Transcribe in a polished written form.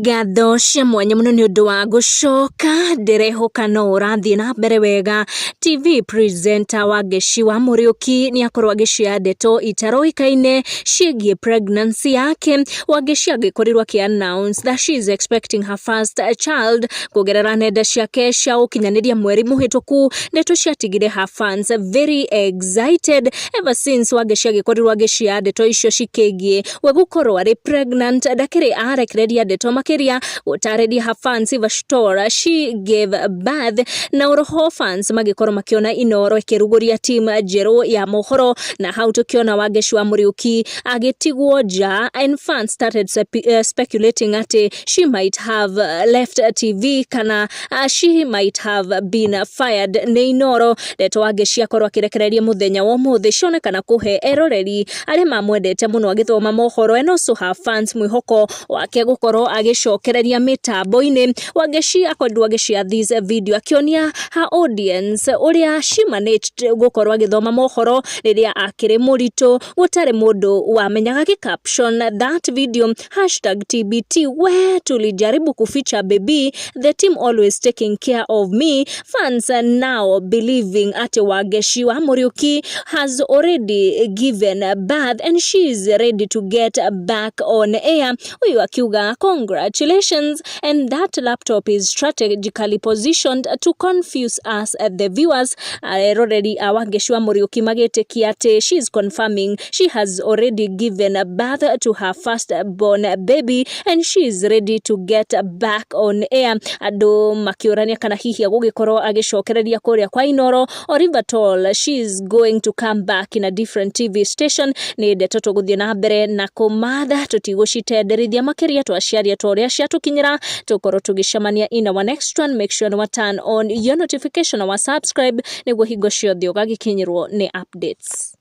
Ngatho cia mwanya muno ni undu wa gucoka ndirehoka no urathie na mbere wega. TV presenter Wangeci wa Muriuki ni akorwo agicia ndeto itaroikaine ciĩgiĩ pregnancy yake. Wangeci agikorirwo announce that she is expecting her first child kugerera nenda ciake cia ukinyaniria mweri muhituku. Ndeto ciatigire her fans very excited ever since Wangeci agikorirwo agicia ndeto icio cikigie we gukorwo ari pregnant. Ndakiri arekereria ndeto makiria utaredia her fans iva store she gave birth na oroho fans magikorwo makiona inoro ikiruguria team jero ya mohoro na how tukiona Wangeci wa Muriuki agitigwo nja and fans started speculating ati she might have left TV kana she might have been fired ni inoro. Ndeto Wangeci akorwo akirekereria muthenya wa muthi cionekana kuhe eroreri ari mamwendete muno agithoma mohoro and also her fans mwihoko wake gukorwo agicokereria mitambo-ini. Wangeci akorwo agicia this video akionia her audience uria she managed gukorwo agithoma mohoro riria akiri murito gutari mundu wamenyaga ki caption that video #TBT we tulijaribu kuficha baby, the team always taking care of me. Fans are now believing ati Wangeci wa Muriuki has already given birth and she is ready to get back on air. Huyu akiuga congratulations and that laptop is strategically positioned to confuse us the viewers. Already Wangeci wa Muriuki magetikia ati she is confirming she has already given birth to her first born baby and she is ready to get back on air. Andu makiurania kana hihi agugikorwo agicokereria kuria kwa inoro or if at all she is going to come back in a different TV station. Ni ndeto tuguthie na mbere na kumatha tutigucitenderithia makiria twaciaria toria ciatukinyira tukorwo tugicemania in our next one. Make sure to turn on your notification or subscribe niguo hingo ciothe ugagikinyirwo ni updates.